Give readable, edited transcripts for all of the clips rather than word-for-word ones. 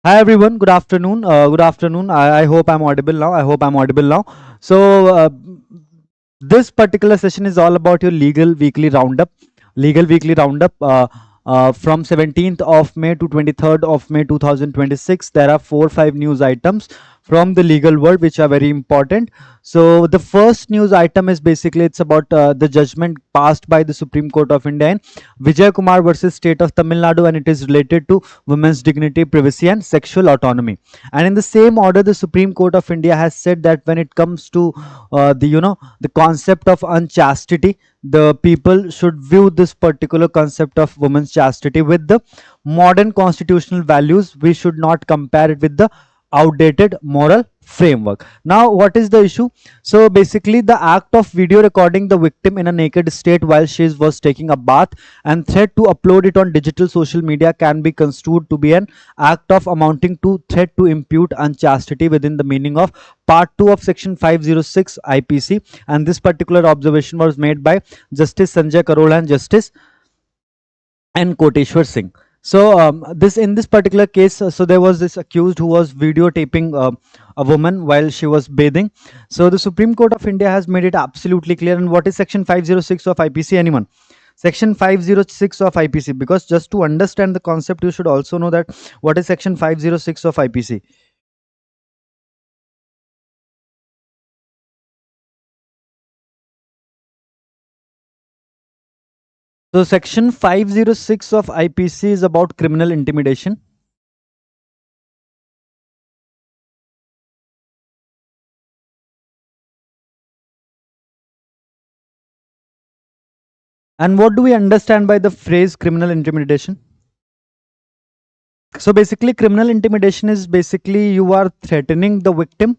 Hi everyone. Good afternoon. Good afternoon. I hope I'm audible now. I hope I'm audible now. This particular session is all about your legal weekly roundup. Legal weekly roundup. From 17th of May to 23rd of May 2026, there are 4 5 news items from the legal world which are very important. So the first news item is basically it's about the judgment passed by the Supreme Court of India in Vijay Kumar versus State of Tamil Nadu, and it is related to women's dignity, privacy, and sexual autonomy. And in the same order, the Supreme Court of India has said that when it comes to the concept of unchastity, the people should view this particular concept of women's chastity with the modern constitutional values. We should not compare it with the outdated moral framework. Now, what is the issue? So basically, the act of video recording the victim in a naked state while she was taking a bath and threat to upload it on digital social media can be construed to be an act of amounting to threat to impute unchastity within the meaning of part 2 of section 506 IPC. And this particular observation was made by Justice Sanjay Karola and Justice and Koteshwar Singh. So this in this particular case, so there was this accused who was videotaping a woman while she was bathing. So the Supreme Court of India has made it absolutely clear. And what is section 506 of IPC? Anyone? Section 506 of IPC, because just to understand the concept, you should also know that what is section 506 of IPC. So section 506 of IPC is about criminal intimidation. And what do we understand by the phrase criminal intimidation? So basically, criminal intimidation is basically you are threatening the victim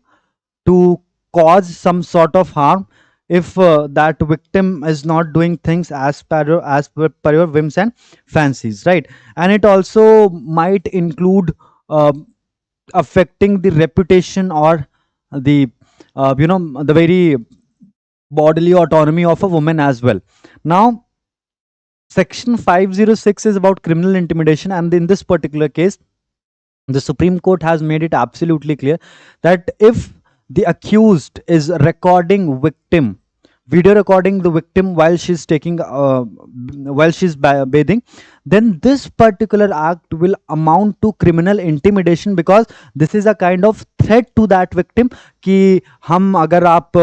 to cause some sort of harm if that victim is not doing things per your whims and fancies, right? And it also might include uh, affecting the reputation or the the very bodily autonomy of a woman as well. Now, section 506 is about criminal intimidation, and in this particular case, the Supreme Court has made it absolutely clear that if the accused is recording victim, video recording the victim while she's taking while she's bathing, then this particular act will amount to criminal intimidation, because this is a kind of threat to that victim कि हम अगर आप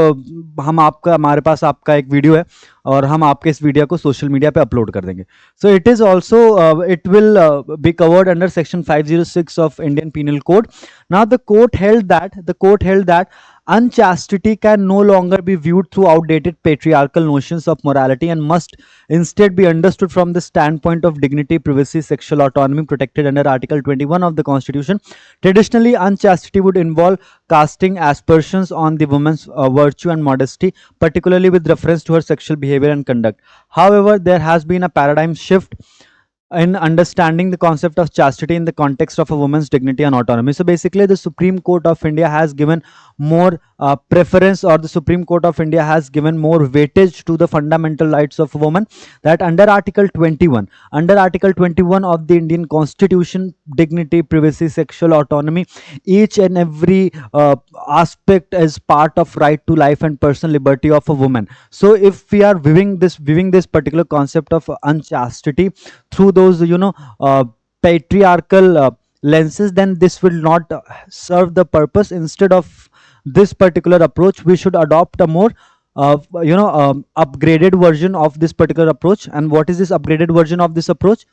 हम आपका हमारे पास आपका एक video है और हम आपके इस वीडियो को सोशल मीडिया पे अपलोड कर देंगे. So it is also it will be covered under section 506 of Indian Penal Code. Now the court held that unchastity can no longer be viewed through outdated patriarchal notions of morality and must instead be understood from the standpoint of dignity, privacy, sexual autonomy protected under Article 21 of the Constitution. Traditionally, unchastity would involve casting aspersions on the woman's virtue and modesty, particularly with reference to her sexual behavior and conduct. However, there has been a paradigm shift in understanding the concept of chastity in the context of a woman's dignity and autonomy. So basically, the Supreme Court of India has given more preference, or the Supreme Court of India has given more weightage to the fundamental rights of a woman, that under Article 21, of the Indian Constitution, dignity, privacy, sexual autonomy, each and every aspect is part of right to life and personal liberty of a woman. So if we are viewing this particular concept of unchastity through those patriarchal lenses, then this will not serve the purpose. Instead of this particular approach, we should adopt a more upgraded version of this particular approach. And what is this upgraded version of this approach?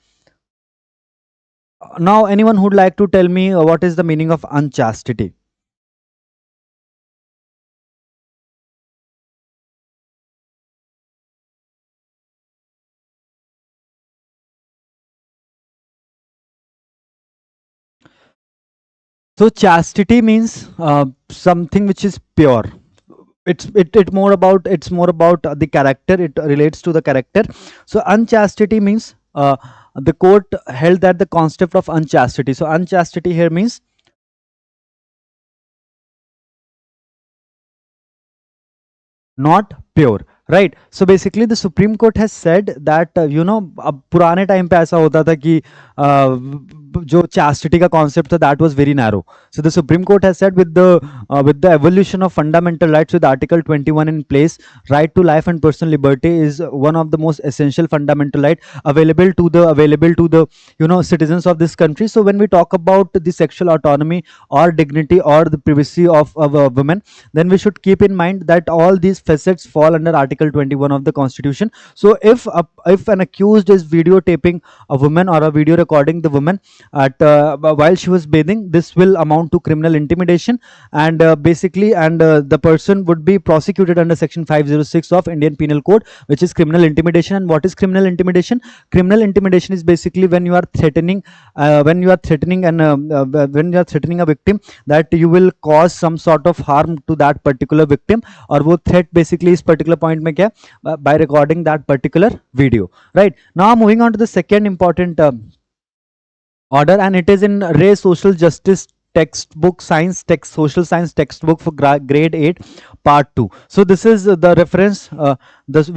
Now, anyone who'd like to tell me what is the meaning of unchastity? So chastity means something which is pure. It's more about the character. It relates to the character. So unchastity means the court held that the concept of unchastity. So unchastity here means not pure, right? So basically the Supreme Court has said that अब पुराने time पे ऐसा होता था कि जो chastity का concept था, that was very narrow. So the Supreme Court has said with the evolution of fundamental rights, with Article 21 in place, right to life and personal liberty is one of the most essential fundamental right available to the citizens of this country. So when we talk about the sexual autonomy or dignity or the privacy of a woman, then we should keep in mind that all these facets fall under Article 21 of the Constitution. So if an accused is videotaping a woman or a video recording the woman at while she was bathing, this will amount to criminal intimidation, and the person would be prosecuted under section 506 of Indian Penal Code, which is criminal intimidation. And what is criminal intimidation? Criminal intimidation is basically when you are threatening when you are threatening a victim that you will cause some sort of harm to that particular victim, और वो threat basically इस particular point में क्या है? By recording that particular video, right? Now moving on to the second important order, and it is in Ray Social Justice textbook, social science textbook for grade 8 part 2. So this is the reference this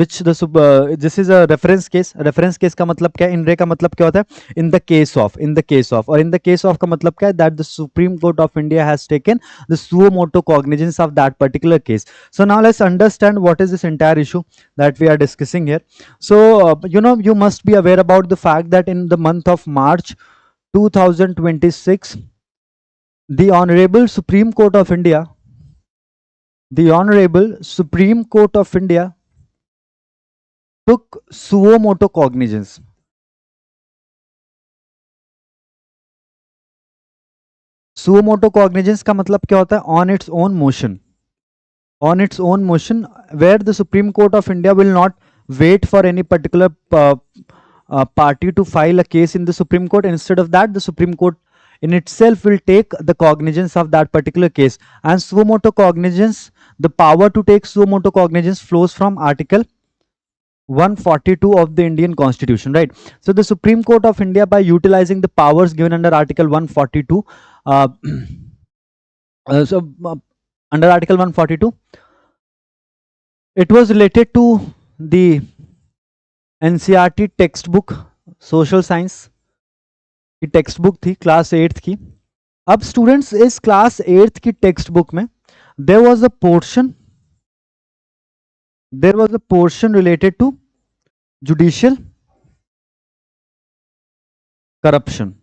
is a reference case का मतलब क्या है? In Ray का मतलब क्या होता है? In the case of, और in the case of का मतलब क्या है? That the Supreme Court of India has taken the suo motu cognizance of that particular case. So now let's understand what is this entire issue that we are discussing here. So you must be aware about the fact that in the month of March 2026, the Honorable Supreme Court of India took suo motu cognizance. Suo motu cognizance का मतलब क्या होता है? On its own motion, where the Supreme Court of India will not wait for any particular party to file a case in the Supreme Court. Instead of that, the Supreme Court in itself will take the cognizance of that particular case. And suo motu cognizance, the power to take suo motu cognizance flows from Article 142 of the Indian Constitution, right? So the Supreme Court of India, by utilizing the powers given under Article 142, under Article 142, it was related to the NCERT textbook, social science की text book थी class 8th की. अब students इस class 8th की text book में there was a portion related to judicial corruption.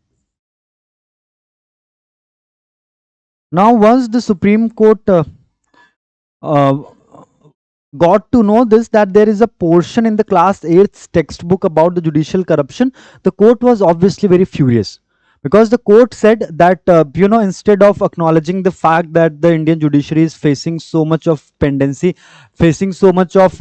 Now once the Supreme Court got to know this, that there is a portion in the class 8th textbook about the judicial corruption, the court was obviously very furious, because the court said that instead of acknowledging the fact that the Indian judiciary is facing so much of pendency, facing so much of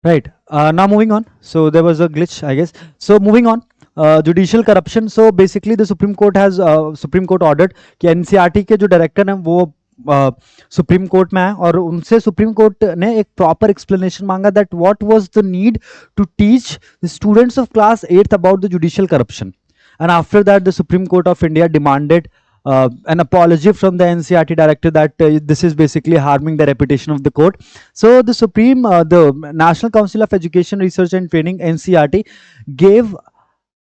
right. Now moving on. So there was a glitch, I guess. So moving on. Judicial corruption. So basically the Supreme Court ordered कि NCERT के जो director हैं वो supreme Court में आए और उनसे supreme Court ने एक प्रॉपर एक्सप्लेनेशन मांगा that what was the need to teach the students of class 8th about the judicial corruption. And after that, the Supreme Court of India demanded an apology from the NCERT director that this is basically harming the reputation of the court. So the National Council of Education, Research and Training, NCERT, gave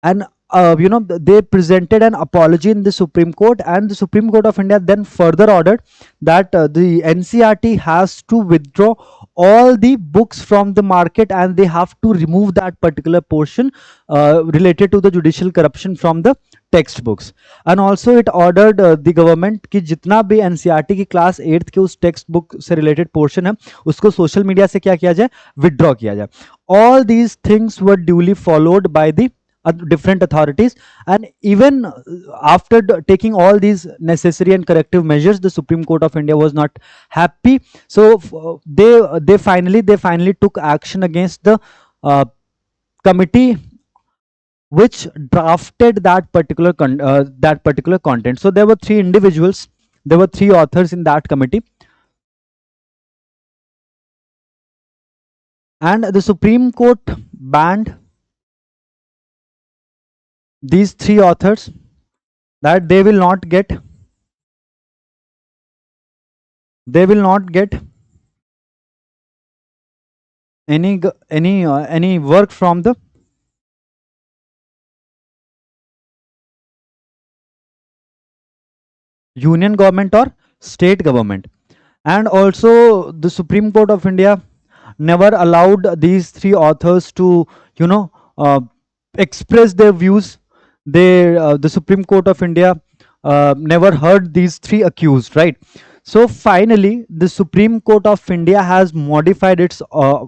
an they presented an apology in the Supreme Court, and the Supreme Court of India then further ordered that the NCERT has to withdraw all the books from the market, and they have to remove that particular portion related to the judicial corruption from the textbooks. And also it ordered the government कि जितना भी NCERT की class 8th के उस text book से related portion है उसको social media से क्या किया जाए, विड्रॉ किया जाए. All these things were duly followed by the different authorities, and even after taking all these necessary and corrective measures, the Supreme Court of India was not happy. So they finally took action against the committee which drafted that particular content. So there were three authors in that committee, and the Supreme Court banned these three authors that they will not get they will not get any work from the union government or state government. And also the Supreme Court of India never allowed these three authors to, you know, express their views. The Supreme Court of India never heard these three accused, right? So finally the Supreme Court of India has modified its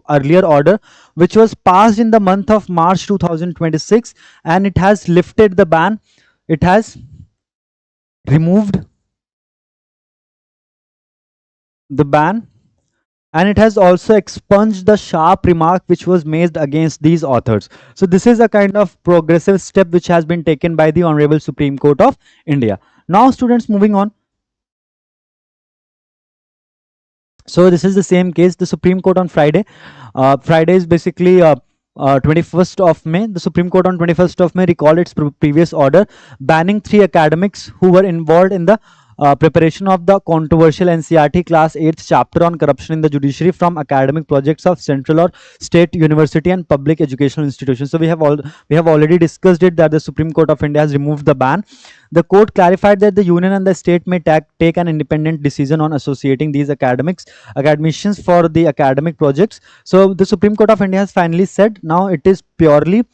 earlier order, which was passed in the month of March 2026, and it has lifted the ban. It has removed the ban, and it has also expunged the sharp remark which was made against these authors. So this is a kind of progressive step which has been taken by the Honorable Supreme Court of India. Now students, moving on. So this is the same case. The Supreme Court on Friday. Friday is basically 21st of May. The Supreme Court on 21st of May recalled its previous order banning three academics who were involved in the preparation of the controversial NCRT class 8th chapter on corruption in the judiciary from academic projects of central or state university and public educational institutions. So we have already discussed it, that the Supreme Court of India has removed the ban. The court clarified that the union and the state may take an independent decision on associating these academicians for the academic projects. So the Supreme Court of India has finally said now it is purely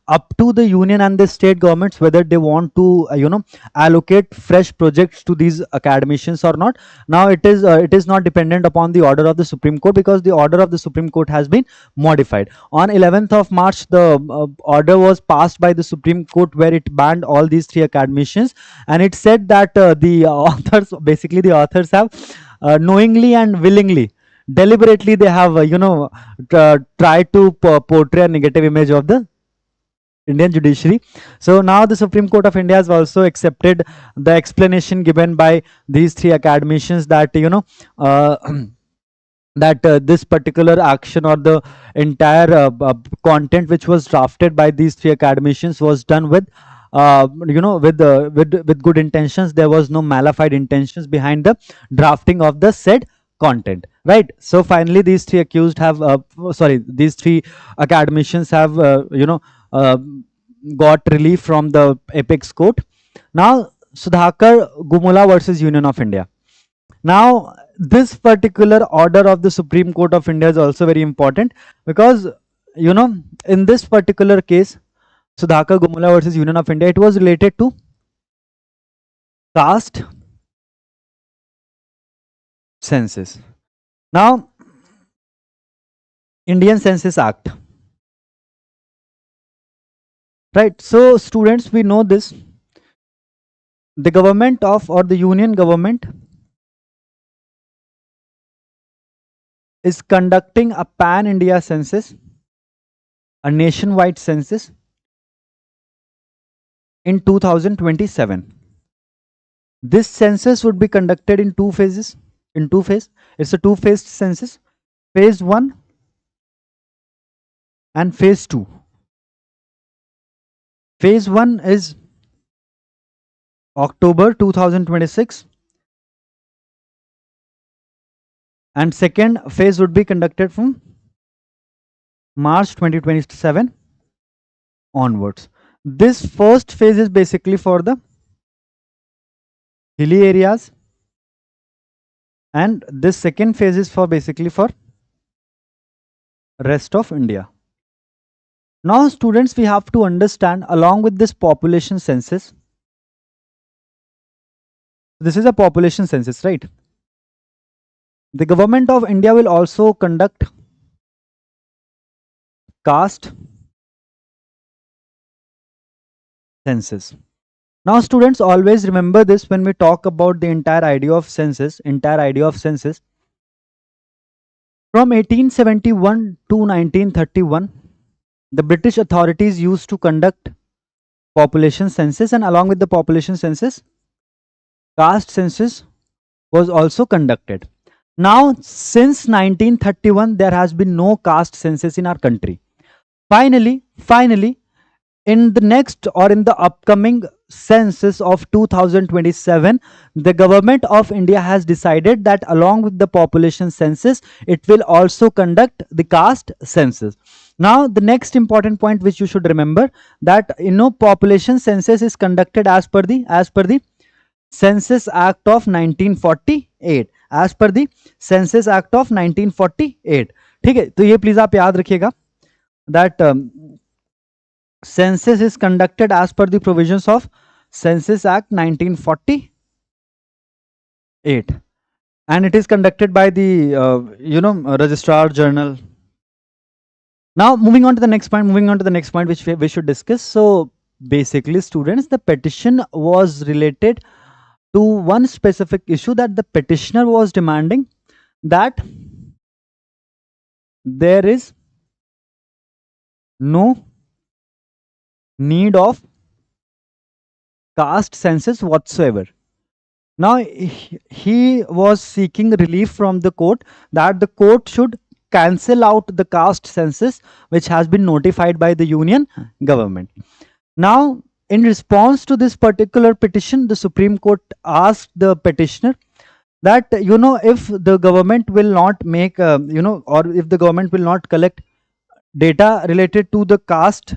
up to the union and the state governments whether they want to allocate fresh projects to these academicians or not. Now it is not dependent upon the order of the Supreme Court, because the order of the Supreme Court has been modified. On 11th of March, the order was passed by the Supreme Court where it banned all these three academicians, and it said that the authors, basically the authors have knowingly and willingly, deliberately, they have tried to portray a negative image of the Indian judiciary. So now the Supreme Court of India has also accepted the explanation given by these three academicians that that this particular action or the entire content which was drafted by these three academicians was done with with good intentions. There was no malified intentions behind the drafting of the said content, right? So finally these three accused have these three academicians have uh, got relief from the apex court. Now Sudhakar Gumula versus Union of India. Now this particular order of the Supreme Court of India is also very important, because in this particular case, Sudhakar Gumula versus Union of India, it was related to caste census. Now Indian Census Act, right? So students, we know this, the government of, or the union government, is conducting a pan India census, a nationwide census in 2027. This census would be conducted in two phases. It's a two-phased census, phase 1 and phase 2. Phase 1 is October 2026, and second phase would be conducted from March 2027 onwards. This first phase is basically for the hilly areas, and this second phase is for basically for rest of India. Now students, we have to understand, along with this population census, this is a population census, right? The government of India will also conduct caste census. Now students, always remember this when we talk about the entire idea of census. From 1871 to 1931, the British authorities used to conduct population census, and along with the population census, caste census was also conducted. Now since 1931, there has been no caste census in our country. Finally, in the next or in the upcoming census of 2027, the government of India has decided that along with the population census, it will also conduct the caste census. Now the next important point which you should remember, that population census is conducted as per the census act of 1948, as per the census act of 1948. ठीक है, तो ये please आप याद रखिएगा that census is conducted as per the provisions of Census Act 1948, and it is conducted by the registrar general. Now moving on to the next point which we should discuss. So basically students, the petition was related to one specific issue, that the petitioner was demanding that there is no need of caste census whatsoever. Now he was seeking relief from the court, that the court should cancel out the caste census which has been notified by the union government. Now in response to this particular petition, the Supreme Court asked the petitioner that if the government will not make or if the government will not collect data related to the caste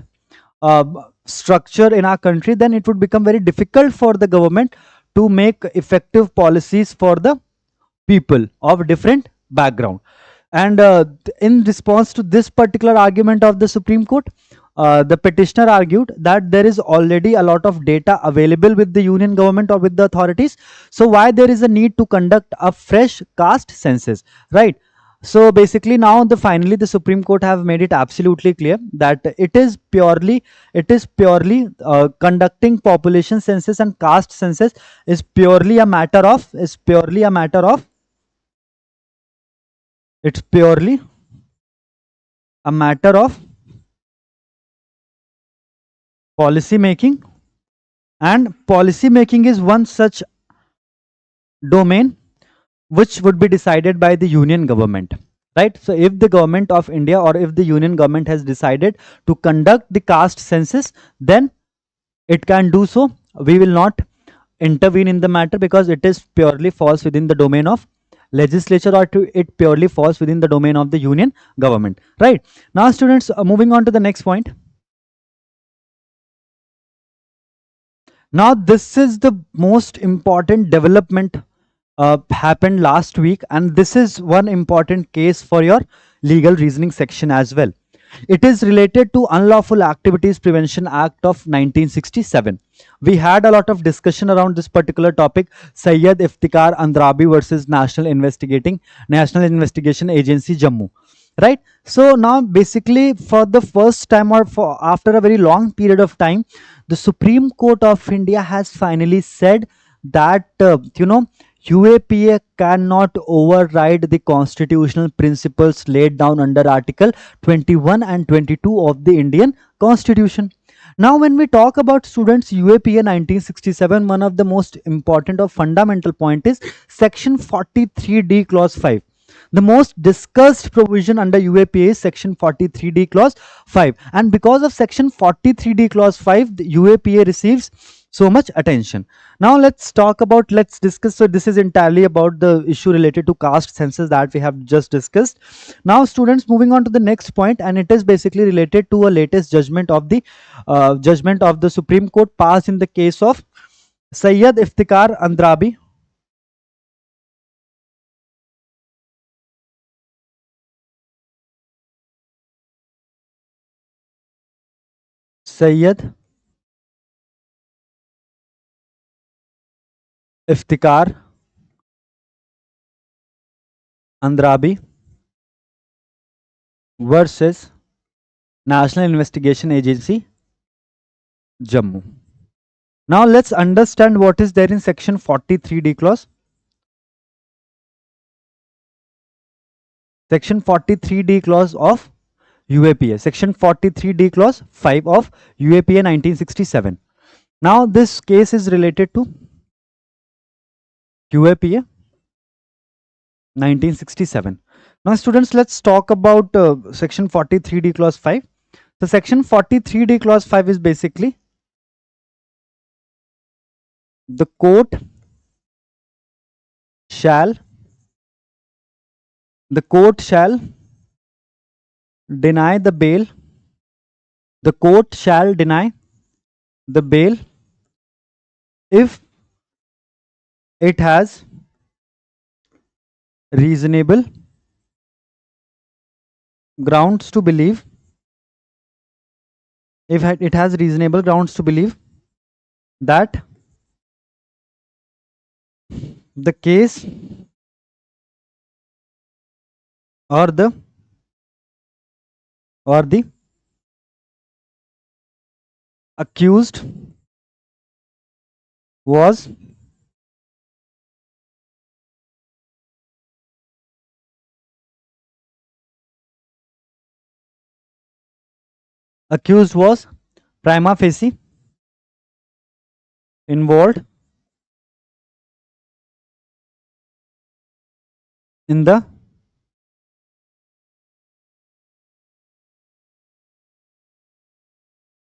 uh, structure in our country, then it would become very difficult for the government to make effective policies for the people of different background. And in response to this particular argument of the Supreme Court, the petitioner argued that there is already a lot of data available with the union government or with the authorities, so why there is a need to conduct a fresh caste census, right? So basically now the Supreme Court have made it absolutely clear that it is purely conducting population census and caste census is purely a matter of it's purely a matter of policy making, and policy making is one such domain which would be decided by the union government, right? So if the government of India or if the union government has decided to conduct the caste census, then it can do so. We will not intervene in the matter because it is purely falls within the domain of legislature, or it purely falls within the domain of the union government, right? Now students, moving on to the next point. Now this is the most important development happened last week, and this is one important case for your legal reasoning section as well. It is related to Unlawful Activities Prevention Act of 1967. We had a lot of discussion around this particular topic, Sayyid Iftikhar Andrabi versus National Investigation Agency, Jammu, right? So now basically for the first time, or for after a very long period of time, the Supreme Court of India has finally said that UAPA cannot override the constitutional principles laid down under Article 21 and 22 of the Indian Constitution. Now, when we talk about students, UAPA 1967, one of the most important or fundamental point is Section 43D Clause 5. The most discussed provision under UAPA is Section 43D Clause 5. And because of Section 43D Clause 5, the UAPA receives so much attention. Now let's discuss. So this is entirely about the issue related to caste census that we have just discussed. Now students, moving on to the next point, and it is basically related to a latest judgment of the Supreme Court passed in the case of Sayyid Iftikhar Andrabi Sayyid Iftikhar Andrabi versus National Investigation Agency, Jammu. Now let's understand what is there in Section 43D clause. Section 43D clause of UAPA. Section 43D clause 5 of UAPA 1967. Now this case is related to UAPA 1967. Now students, let's talk about Section 43D clause 5. So section 43D clause 5 is basically the court shall the court shall deny the bail. The court shall deny the bail if it has reasonable grounds to believe, if it has reasonable grounds to believe that the case or the accused was prima facie involved in the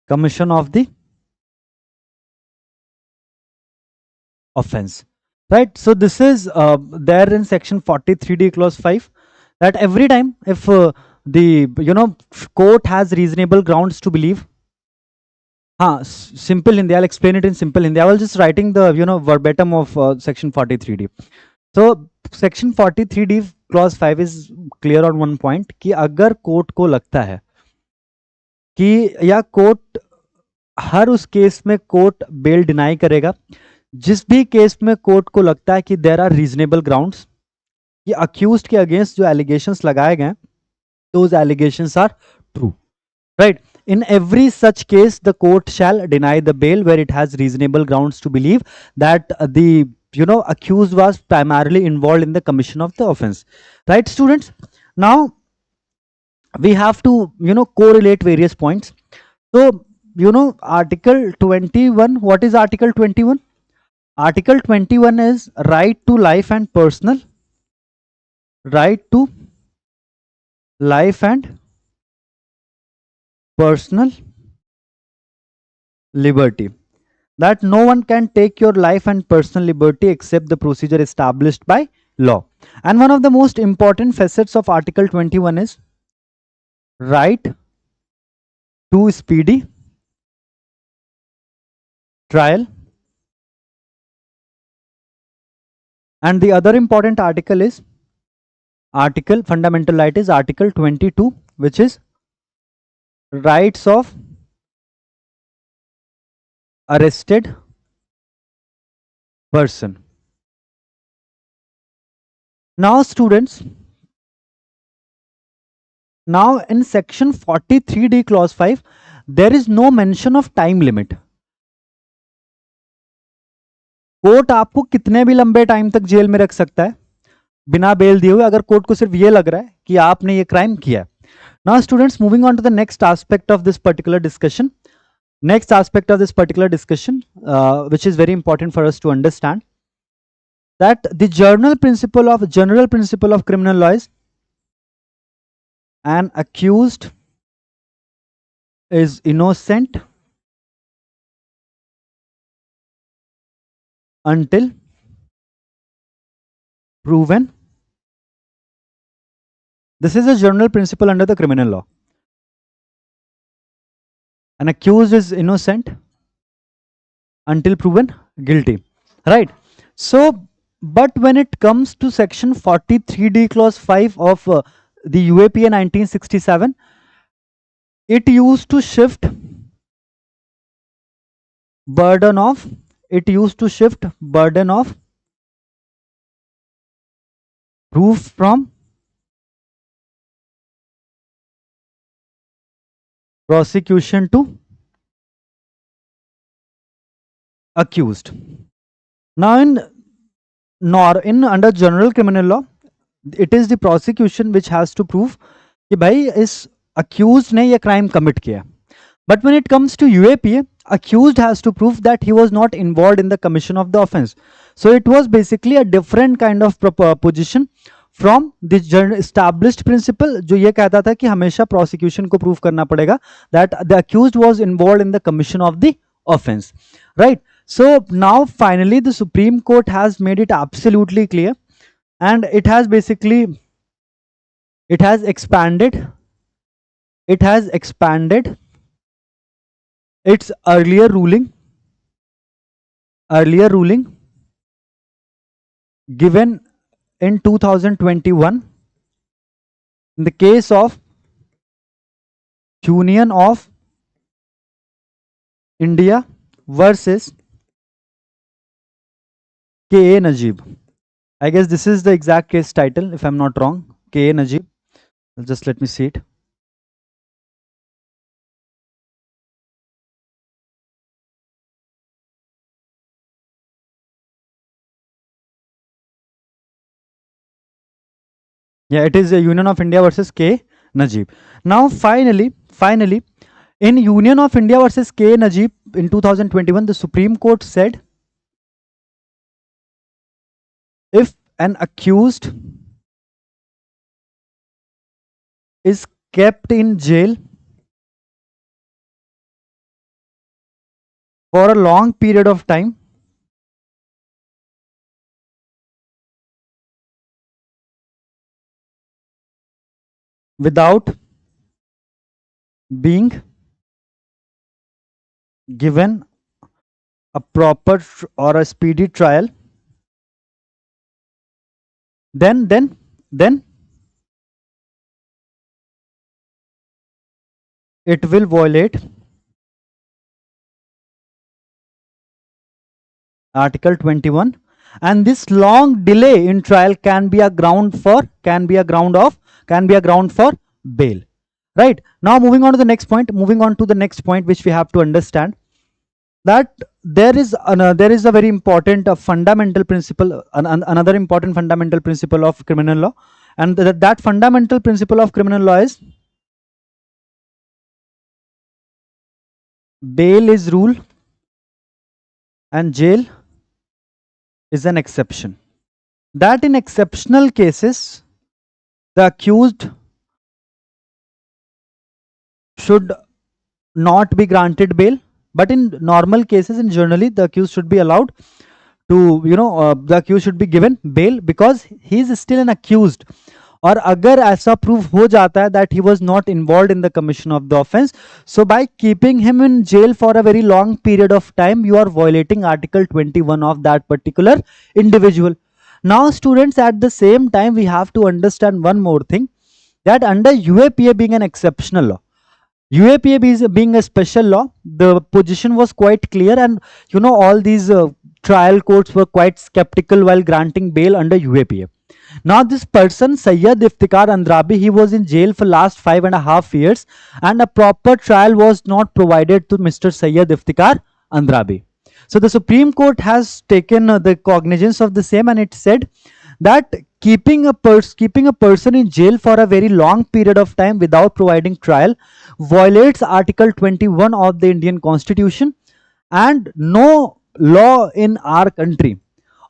commission of the offense, right? So this is there in section 43D clause 5, that every time if the court has reasonable grounds to believe, simple Hindi, I'll explain it in simple Hindi. I was just writing the verbatim of section 43D. So section 43D clause 5 is clear on one point कि अगर court को लगता है कि या court हर उस case में court bell deny करेगा, जिस भी केस में कोर्ट को लगता है कि देयर आर रीजनेबल ग्राउंड्स कि अक्यूज्ड के अगेंस्ट जो एलिगेशंस लगाए गए those allegations are true, right? In every such case, the court shall deny the bail where it has reasonable grounds to believe that the accused was primarily involved in the commission of the offense, right, students? Now we have to correlate various points. So article 21, what is article 21? Article 21 is right to life and personal liberty, that no one can take your life and personal liberty except the procedure established by law. And one of the most important facets of article 21 is right to speedy trial. And the other important article is fundamental right is article 22, which is rights of arrested person. Now students, now in section 43D clause 5, there is no mention of time limit. Court आपको कितने भी लंबे time तक jail में रख सकता है बिना बेल दिए हुए, अगर कोर्ट को सिर्फ ये लग रहा है कि आपने ये क्राइम किया है. Now students, moving on to the next aspect of this particular discussion, which is very important for us to understand, that the general principle of criminal law is an accused is innocent until proven. This is a general principle under the criminal law. An accused is innocent until proven guilty, right? So, but when it comes to section 43D clause 5 of the UAPA 1967, it used to shift burden of proof from prosecution to accused. Now in under general criminal law, it is the prosecution which has to prove कि भाई इस accused ने ये crime commit किया. But when it comes to UAPA, accused has to prove that he was not involved in the commission of the offense. So it was basically a different kind of position from the established principle, जो ये कहता था कि हमेशा prosecution को prove करना पड़ेगा that the accused was involved in the commission of the offense, right? So now finally the Supreme Court has made it absolutely clear, and it has basically it has expanded its earlier ruling given in 2021 in the case of Union of India versus K.A. Najib. I guess this is the exact case title, if I'm not wrong. K.A. Najib. Just let me see it. Yeah, it is a Union of India versus K. Najib. Now, finally, in Union of India versus K. Najib in 2021, the Supreme Court said, if an accused is kept in jail for a long period of time without being given a proper or a speedy trial, then it will violate Article 21, and this long delay in trial can be a ground for bail. Right, now moving on to the next point, which we have to understand, that there is a very important fundamental principle, another important fundamental principle of criminal law, and that fundamental principle of criminal law is bail is rule and jail is an exception. That in exceptional cases, the accused should not be granted bail, but in normal cases, and generally, the accused should be allowed to, the accused should be given bail because he is still an accused. और अगर ऐसा prove हो जाता है that he was not involved in the commission of the offense, so by keeping him in jail for a very long period of time, you are violating Article 21 of that particular individual. Now students, at the same time, we have to understand one more thing, that under UAPA being an exceptional law, UAPA being a special law, the position was quite clear, and all these trial courts were quite skeptical while granting bail under UAPA. Now this person, Sayyid Iftikhar Andrabi, he was in jail for last 5.5 years, and a proper trial was not provided to Mr. Sayyid Iftikhar Andrabi. So the Supreme Court has taken the cognizance of the same, and it said that keeping a person in jail for a very long period of time without providing trial violates Article 21 of the Indian Constitution, and no law in our country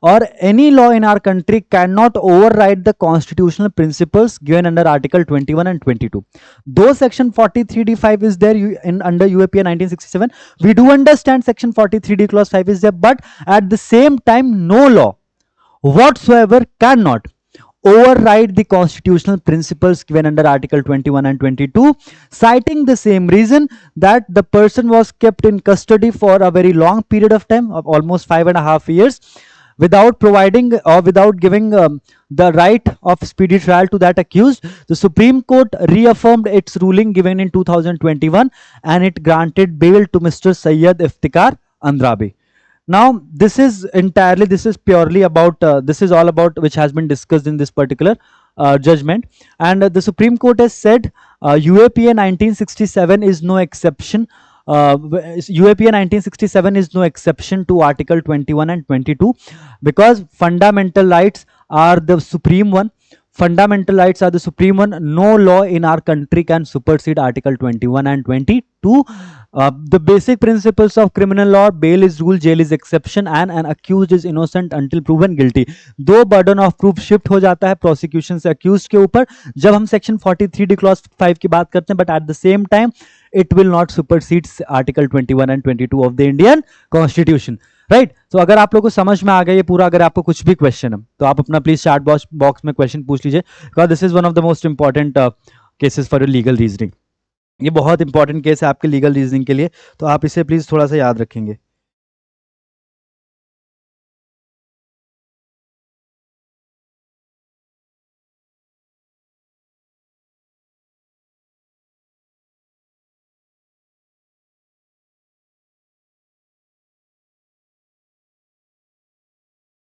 or any law in our country cannot override the constitutional principles given under Article 21 and 22. Though Section 43D5 is there under UAPA 1967, we do understand Section 43D Clause 5 is there, but at the same time, no law whatsoever cannot override the constitutional principles given under Article 21 and 22, citing the same reason that the person was kept in custody for a very long period of time, of almost 5.5 years, without providing or without giving the right of speedy trial to that accused. The Supreme Court reaffirmed its ruling given in 2021, and it granted bail to Mr. Sayyid Iftikhar Andrabi. Now this is purely about this is all about which has been discussed in this particular judgment, and the Supreme Court has said UAPA 1967 is no exception. UAPA 1967 is no exception to Article 21 and 22, because fundamental rights are the supreme one. No law in our country can supersede Article 21 and 22. to the basic principles of criminal law. Bail is rule, jail is exception, and an accused is innocent until proven guilty. दो burden of proof shift हो जाता है prosecution से accused के ऊपर जब हम section 43D clause 5 की बात करते हैं, but at the same time it will not supersede article 21 and 22 of the Indian Constitution. Right तो अगर आप लोगों को समझ में आ गया ये पूरा, अगर आपको कुछ भी क्वेश्चन है तो आप अपना प्लीज चैट बॉक्स में क्वेश्चन पूछ लीजिए, because this is one of the most important cases for your legal reasoning. ये बहुत इंपॉर्टेंट केस है आपके लीगल रीजनिंग के लिए, तो आप इसे प्लीज थोड़ा सा याद रखेंगे.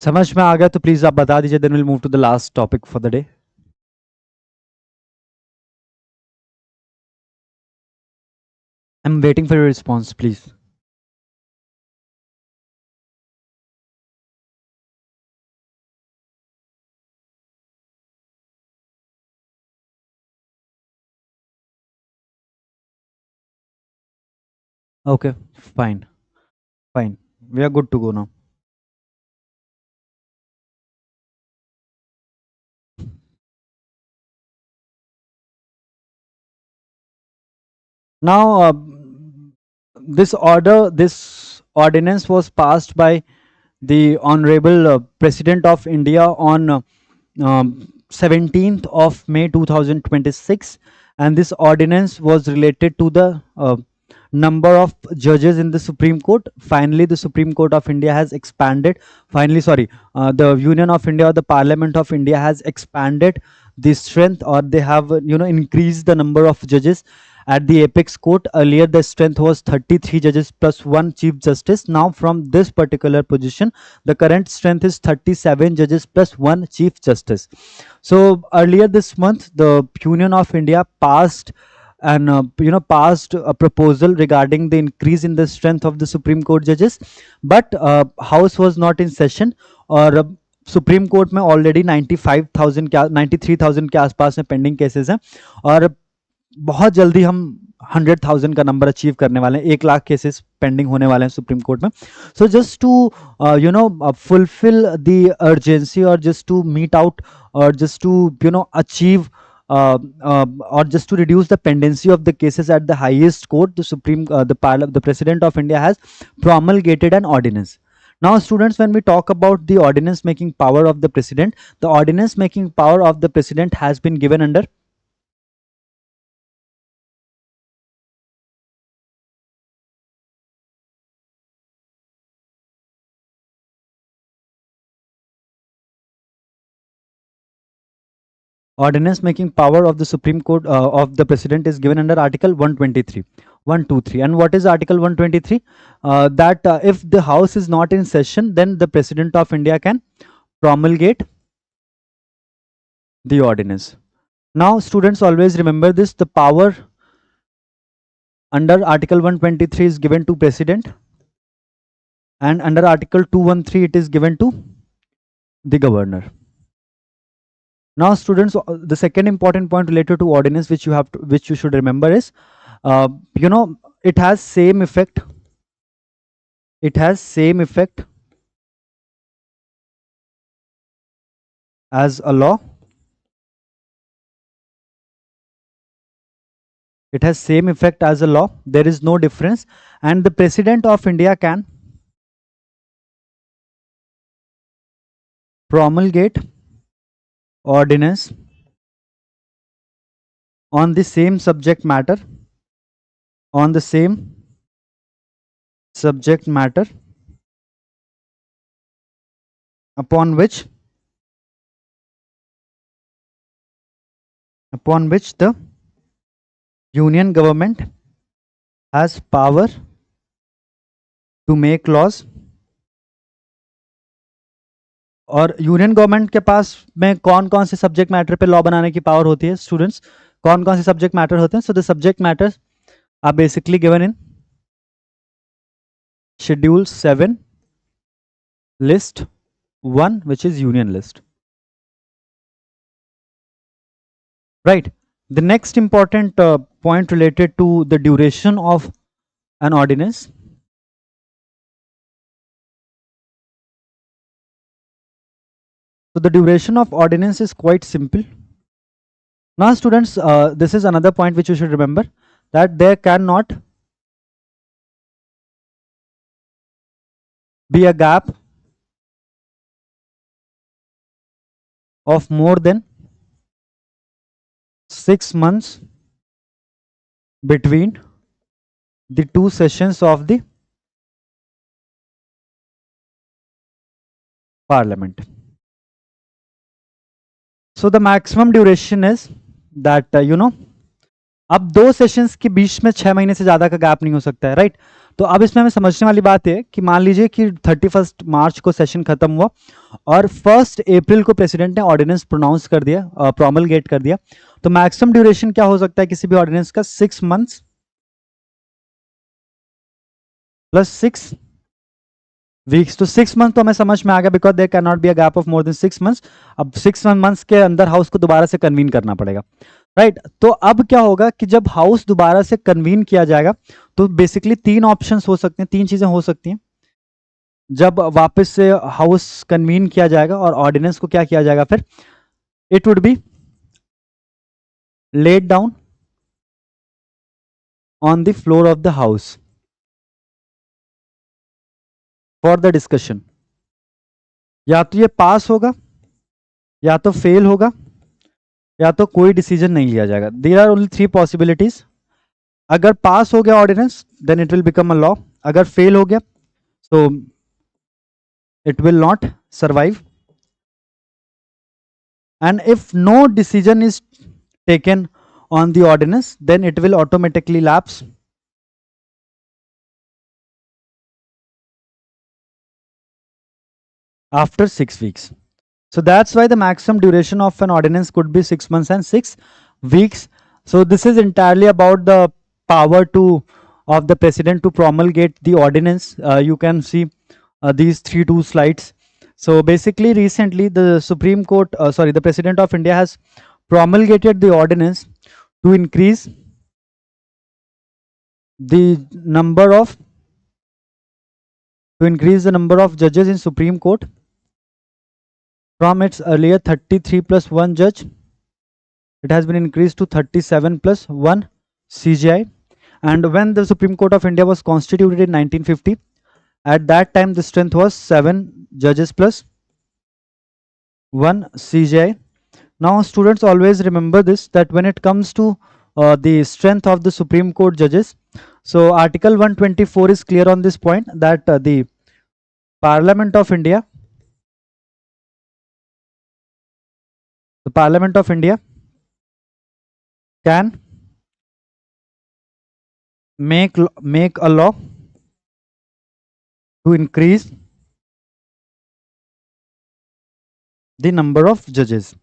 समझ में आ गया तो प्लीज आप बता दीजिए, then will move to the last topic for the day. I am waiting for your response please. Okay, fine, fine. We are good to go now. Now, this ordinance was passed by the Honorable President of India on 17th of May 2026, and this ordinance was related to the number of judges in the Supreme Court. Finally, the Supreme Court of India has expanded. Finally, sorry, the Union of India or the Parliament of India has expanded the strength, or they have increased the number of judges at the apex court. Earlier the strength was 33 judges plus 1 chief justice. Now from this particular position the current strength is 37 judges plus 1 chief justice. So earlier this month the Union of India passed and passed a proposal regarding the increase in the strength of the Supreme Court judges, but House was not in session, और supreme Court में already 95,000 क्या 93,000 के आसपास में pending cases हैं, और बहुत जल्दी हम 100,000 का नंबर अचीव करने वाले हैं. 1 लाख केसेस पेंडिंग होने वाले हैं सुप्रीम कोर्ट में. So just to fulfil the urgency, और जस्ट टू मीट आउट, और just to achieve or just to reduce the pendency of the cases at the highest court, the President of India has promulgated an ordinance. Now students, when we talk about the ordinance making power of the President, the ordinance making power of the President has been given under ordinance making power of the Supreme Court of the President is given under Article 123. 123. And what is Article 123? That if the House is not in session, then the President of India can promulgate the ordinance. Now students, always remember this, the power under Article 123 is given to President, and under Article 213 it is given to the Governor. Now students, the second important point related to ordinance which you should remember is it has same effect as a law. It has same effect as a law. There is no difference, and the President of India can promulgate ordinance on the same subject matter, upon which the Union government has power to make laws. और union government के पास में कौन कौन से subject matter पे law बनाने की power होती है स्टूडेंट्स? कौन कौन से सब्जेक्ट मैटर होते हैं? So the subject matters are basically given in schedule 7 list 1, which is union list, right? The next important point related to the duration of an ordinance. So the duration of ordinance is quite simple. Now students, this is another point which you should remember, that there cannot be a gap of more than 6 months between the two sessions of the parliament. So the maximum duration is that अब दो sessions के बीच में 6 महीने से ज्यादा का gap नहीं हो सकता है, राइट। तो अब इसमें हमें समझने वाली बात है कि मान लीजिए कि 31 मार्च को सेशन खत्म हुआ और 1 अप्रैल को प्रेसिडेंट ने ऑर्डिनेंस प्रोनाउंस कर दिया, प्रोमलगेट कर दिया, तो मैक्सिमम ड्यूरेशन क्या हो सकता है किसी भी ऑर्डिनेंस का? 6 मंथ्स प्लस 6 वीक्स। तो 6 मंथ तो हमें समझ में आ गया, because there can not be a gap of more than 6 months. अब 6 मंथ्स के अंदर हाउस को दोबारा से कन्वीन करना पड़ेगा, राइट। तो अब क्या होगा कि जब हाउस दोबारा से कन्वीन किया जाएगा तो बेसिकली 3 ऑप्शंस हो सकते हैं, 3 चीजें हो सकती हैं। जब वापस से हाउस कन्वीन किया जाएगा और ऑर्डिनेंस को क्या किया जाएगा, फिर it would be laid down on the floor of the house for the discussion. या तो ये पास होगा, या तो फेल होगा, या तो कोई डिसीजन नहीं लिया जाएगा। There are only 3 possibilities. अगर पास हो गया ordinance then it will become a law, अगर फेल हो गया तो it will not survive, and if no decision is taken on the ordinance then it will automatically lapse after 6 weeks. So that's why the maximum duration of an ordinance could be 6 months and 6 weeks. So this is entirely about the power to of the president to promulgate the ordinance. You can see these 2 slides. So basically recently the Supreme Court, the President of India has promulgated the ordinance to increase the number of judges in Supreme Court from its earlier 33 plus 1 judge. It has been increased to 37 plus 1 CGI. And when the Supreme Court of India was constituted in 1950, at that time the strength was 7 judges plus 1 CGI. Now students always remember this, that when it comes to the strength of the Supreme Court judges, so article 124 is clear on this point, that the Parliament of India can make a law to increase the number of judges.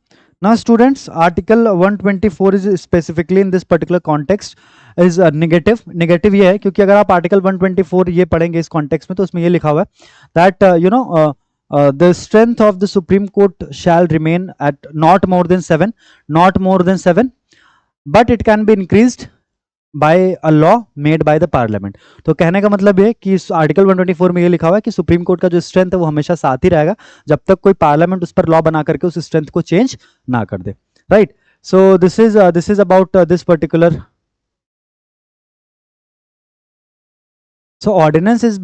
Now students, article 124 is specifically in this particular context is negative ये है, क्योंकि अगर आप article 124 ये पढ़ेंगे इस context में तो उसमें ये लिखा हुआ है that the strength of the Supreme Court shall remain at not more than 7, but it can be increased by a law made by the parliament. तो कहने का मतलब ये कि इस आर्टिकल 124 में ये लिखा हुआ है कि सुप्रीम कोर्ट का जो स्ट्रेंथ है वो हमेशा साथ ही रहेगा जब तक कोई पार्लियामेंट उस पर लॉ बना करके उस स्ट्रेंथ को चेंज ना कर दे, right. So this is about this particular. So ordinance is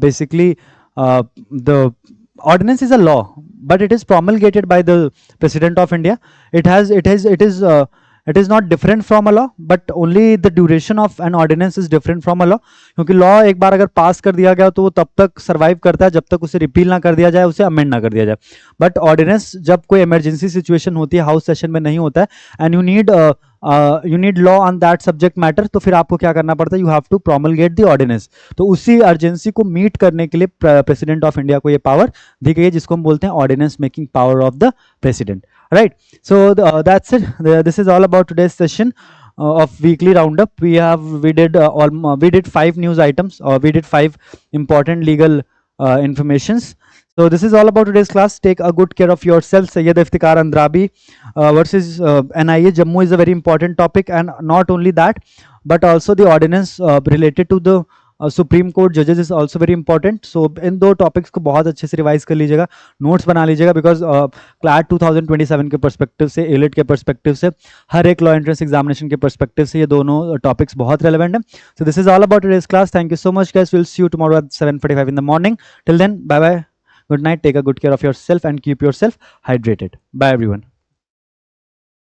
basically the ordinance is a law, but it is promulgated by the President of India. It is not different from a law, but only the duration of an ordinance is different from a law. क्योंकि law एक बार अगर पास कर दिया गया तो वो तब तक सर्वाइव करता है जब तक उसे रिपील ना कर दिया जाए, उसे अमेंड ना कर दिया जाए. बट ऑर्डिनेंस जब कोई इमरजेंसी सिचुएशन होती है, हाउस सेशन में नहीं होता है, and you need law on that subject matter, तो फिर आपको क्या करना पड़ता है, you have to promulgate the ordinance. तो उसी अर्जेंसी को मीट करने के लिए प्रेसिडेंट ऑफ इंडिया को ये पावर दी गई है जिसको हम बोलते हैं ordinance making power of the president, right? So that's it. This is all about today's session of weekly roundup. We did 5 news items, or we did 5 important legal informations. So this is all about today's class. Take a good care of yourself. Sayyid Iftikhar Andrabi versus NIA Jammu is a very important topic, and not only that, but also the ordinance related to the supreme court जजेस is also very important. सो इन दो topics को बहुत अच्छे से revise कर लीजिएगा, notes बना लीजिएगा, बिकॉज क्लैट 2027 के परस्पेक्टिव से, एलिट के परस्पेक्टिव से, हर एक लॉ एंट्रेंस एग्जामिनेशन के परस्पेक्टिव से ये दोनों टॉपिक्स बहुत रेलेवेंट है. सो this is all about today's class. Thank you so much guys. Will see you tomorrow at 7:45 in the morning. Till then, bye bye, good night, take a good care of yourself and keep yourself hydrated. Bye everyone.